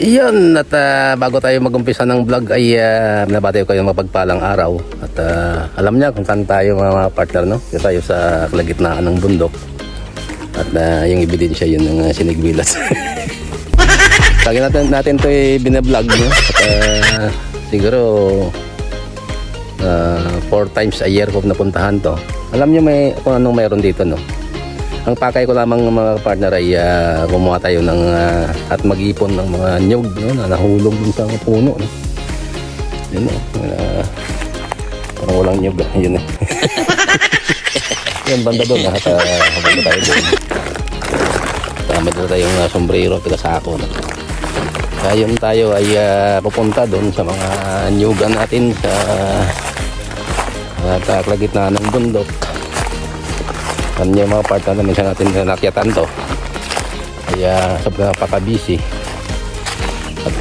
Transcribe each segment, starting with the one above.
Iyon, at bago tayo mag-umpisa ng vlog ay nabati ko kayong mapagpalang araw. At alam niya kung saan tayo mga partner, no? Dito tayo sa kalagitnaan ng bundok. At yung ebidensya yun ng sinigwilas. Lagi natin ito binablog, no? At siguro 4 times a year ko napuntahan to. Alam niyo kung anong mayroon dito, no? Ang pakay ko lamang mga partner ay gumawa tayo ng at mag-ipon ng mga nyug, no, na nahulog dun sa puno, no? Yun, no? Parang walang nyug, yun, yun, banda doon, at banda tayo doon. Tama dito tayong sombrero, tigasako, no? Kaya yun tayo ay pupunta doon sa mga nyugan natin sa kalagitnaan ng bundok. Ano yung mga partner na minsan natin nakyatan to, kaya sobrang napaka-busy at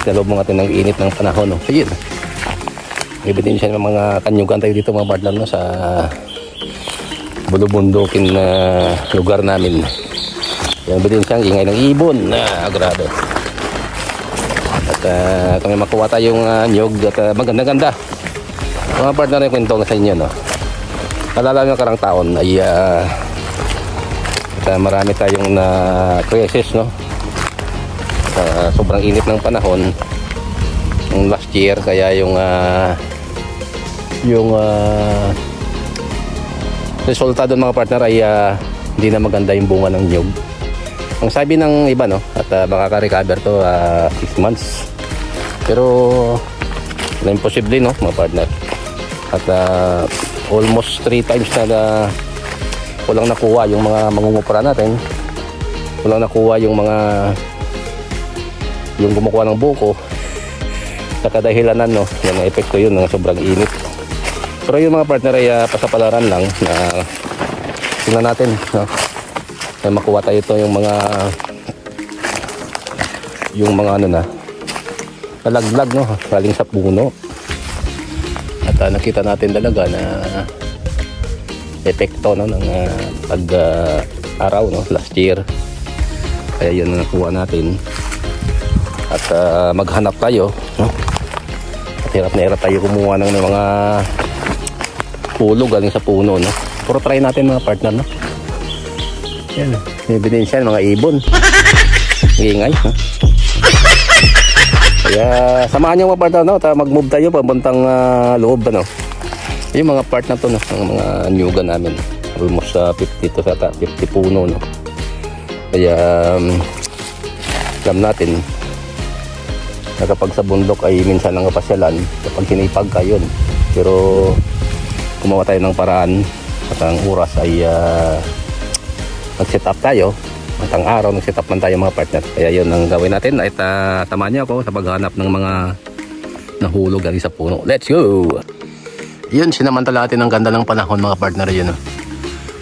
nalubong natin ng init ng panahon, no? So yun, ebidensya ng mga kanyugan tayo dito mga partner, no? Sa bulubundukin na lugar namin. Yung ebidensya ang ingay ng ibon na grabe. At kami makuha tayong nyug at maganda-ganda mga partner na yung kwento na sa inyo, no? Alala nyo karang taon ay marami tayong na crisis, no? Sobrang init ng panahon ng last year, kaya yung resulta doon mga partner ay hindi na maganda yung bunga ng nyug. Ang sabi ng iba, no, at makaka-recover to 6 months, pero na imposible, no mga partner. At almost 3 times na walang nakuha yung mga mangungupra natin, walang nakuha yung kumukuha ng buko sa kadahilanan, no, yung epekto yun ng sobrang init. Pero yung mga partner ay pasapalaran lang na tingnan natin, no, ay makuha tayo ito yung mga ano na nalaglag, no, galing sa puno. At nakita natin talaga na epekto, no, ng pag-araw, no, last year. Kaya yun na nakuha natin. At maghanap tayo, no? At hirap na hirap tayo kumuha ng mga hulog galing sa puno, no? Puro try natin mga partner, no? Yan, ebidensya ng mga ibon. Ingay, no? Kaya samahan niyo mga partner, no? Mag-move tayo papuntang loob, no? Yung mga part na to, no? Ang mga nyugan namin, almost 50 to 50 puno, no? Kaya alam natin na kapag sa bundok ay minsan lang pasyalan kapag sinipag ka yun, pero gumawa tayo ng paraan at ang oras ay nag-set up tayo. At ang araw nag-set up man tayo mga partner. Kaya yun ang gawin natin. At samahan niyo ako sa paghanap ng mga nahulog galing sa puno. Let's go! Yun, sinamantala natin ang ganda ng panahon mga partner. Yun, no?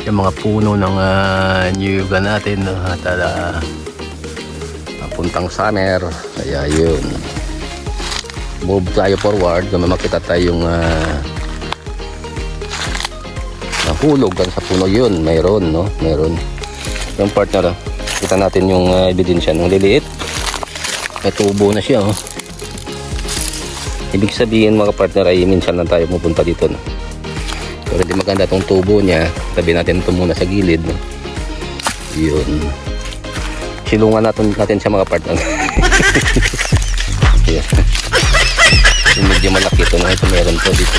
Yung mga puno ng nyugan natin, no? At papuntang summer. Kaya yun, move tayo forward. Kung makita tayong nahulog galing sa puno, yun, mayroon, no? Mayroon. Yung partner, kita natin yung ebidensya ng liliit. May tubo na siya, oh. Ibig sabihin mga partner ay minsan lang tayo pupunta dito, no? Pero hindi maganda tong tubo niya. Sabi natin ito muna sa gilid, no? Yun, silungan natin siya mga partner. Yeah. Yung medyo malaki ito, no? Ito meron to dito.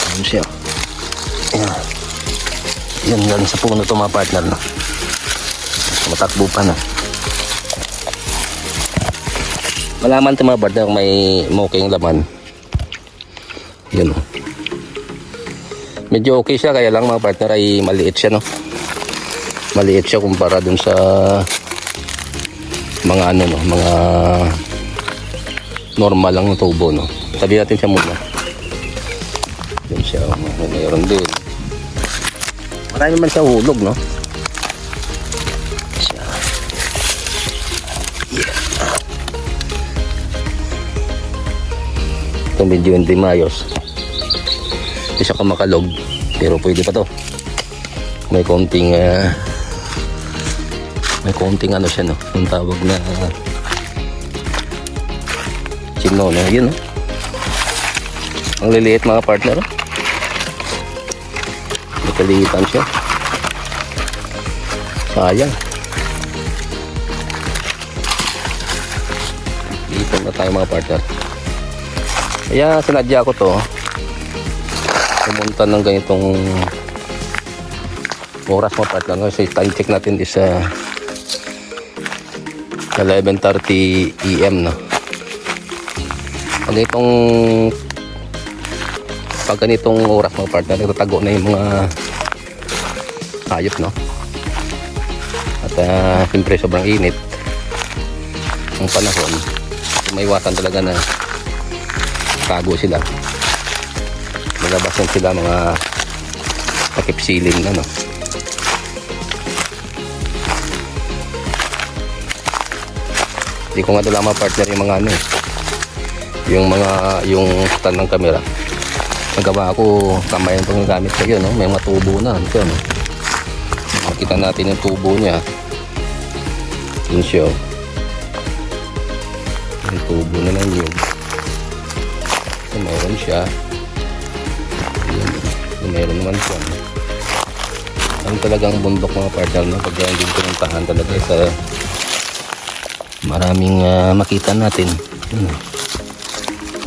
Ayun siya. Ayan. Yan, galing sa puno ito mga partner, no? Matakbo pa, no? Malaman ito mga partner kung may muking laman. Yan, no? Medyo okay siya, kaya lang mga partner ay maliit siya, no? Maliit siya kumpara dun sa mga ano, no? Mga normal lang ng tubo, no? Sabi natin siya muna. Yan siya, mayroon din. Marami man sa hulog, no? Siya. Yeah. Ito medyo hindi mayos. Hindi siya kumakalog, pero pwede pa to. May konting May konting ano siya, no? Yung tawag na chino, no? Yun, no? Ang liliit mga partner, no? Nakaliitan siya. Sayang. Ipon na tayo mga partner. Kaya sinadya ko to pumunta ng ganitong oras mga partner. Kasi time check natin is 11:30 AM, no? Pag ganitong oras mga partner, nagtatago na yung mga hayop, no? At siyempre sobrang init ang panahon, may iwasan talaga na tago sila, malabasan sila mga takip-siling, ano. Hindi ko nga dala mga partner yung mga ano, yung stand ng camera. Nagawa ko kamay ang panggamit ko yun, no? May mga tubo na ito, no? Makita natin yung tubo niya. Yun siya, yung tubo na lang yun. So, mayroon siya. Yun, mayroon naman siya. Ang talagang bundok mga partner, no? Pag hindi pinuntahan talaga sa maraming makita natin. Yun,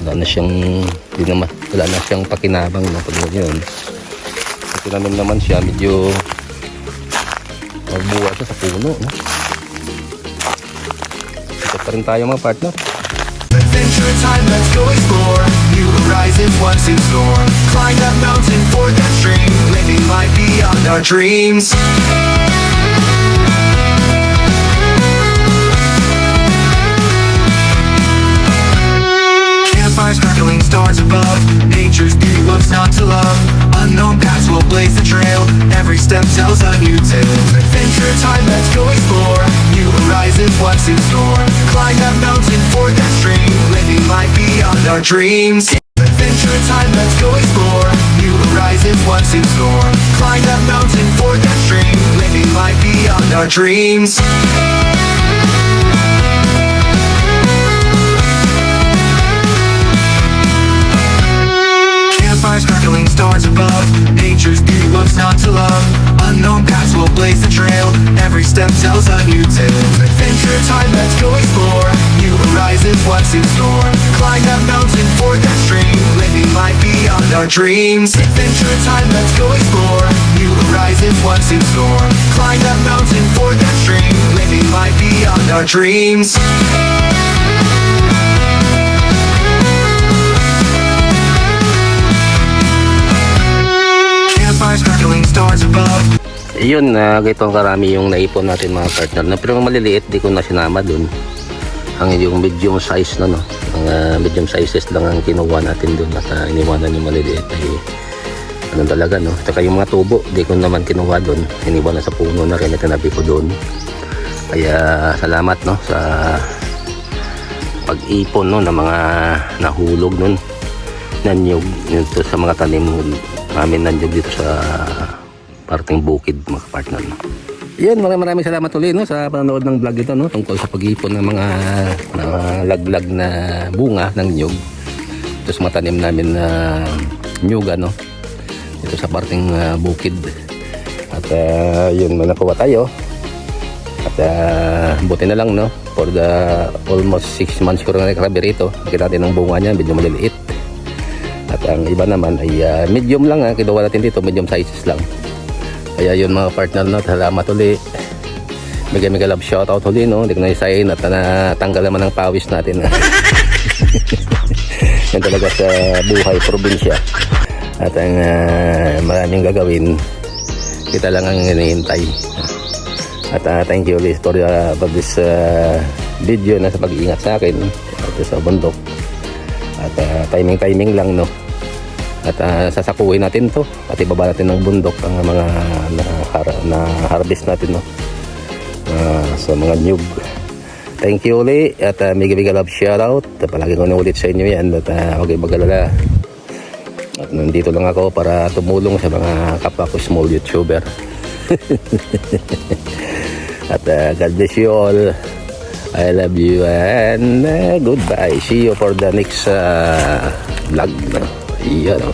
wala na siyang pakinabang, no? Pag yun, pag tinanim naman siya, medyo magbuwa siya sa puno, no? Ito pa rin tayo mga partner. Adventure time, let's go explore. New horizons, what's in store? Climb that mountain, ford that stream. Living life beyond our dreams. Campfires crackling, stars above. Nature's beauty, what's not to love? Unknown paths will blaze the trail. Every step tells a new tale. Adventure time, let's go explore. New horizons, what's in store? Climb that mountain, ford that stream. Living life beyond our dreams. Adventure time, let's go explore. New horizons, what's in store? Climb that mountain, ford that stream. Living life beyond our dreams. Campfires crackling, stars above. Nature's beauty, what's not to love? Unknown paths will blaze the trail. Every step tells a new tale. Adventure time, let's go explore. New horizons, what's in store? Climb that mountain, ford that stream. Living life beyond our dreams. Adventure time, let's go explore. New horizons, what's in store? Climb that mountain, ford that stream. Living life beyond our dreams. Campfires crackling, stars above. Yun, ganito karami yung naipon natin mga partner, na pero maliliit di ko na sinama dun. Ang yung medium size na, no, ang medium sizes lang ang kinuha natin dun at iniwanan yung maliliit ay ano talaga, no. Tsaka yung mga tubo di ko naman kinuha dun, iniwan na sa puno na rin at tinabi ko dun. Kaya salamat, no, sa pag-ipon, no, ng mga nahulog nun na niyog dito sa mga tanim namin nandiyan dito sa parting bukid mga partner, no. Yan, maraming salamat ulit, no, sa panonood ng vlog ito, no, tungkol sa pag-ipon ng mga laglag na bunga ng nyug ito sa mga tanim namin na nyug, ano, ito sa parting bukid. At yun, nakuha tayo at buti na lang, no, for the almost 6 months ko rin nagrabe rito. Nakita natin ang bunga niya, medyo maliliit. At ang iba naman ay medium lang, kinuha natin dito, medium sizes lang. Kaya yun mga partner, no, salamat uli. Mega love shoutout uli, no. Hindi ko na-isayin at natanggal naman ang pawis natin. Yan talaga sa buhay probinsya. At ang maraming gagawin, kita lang ang hinihintay. At thank you ulit for this video na sa pag-iingat sa akin at sa bundok. At timing lang, no. At sasakuhin natin to at ibaba natin ng bundok ang mga na harvest natin, no, sa mga nyug. Thank you ulit at mega love shoutout. Palagi ko na ulit sa inyo yan at huwag kayong mag-alala. At nandito lang ako para tumulong sa mga kapwa ko small YouTuber. At God bless you all. I love you and goodbye. See you for the next vlog. Iyan.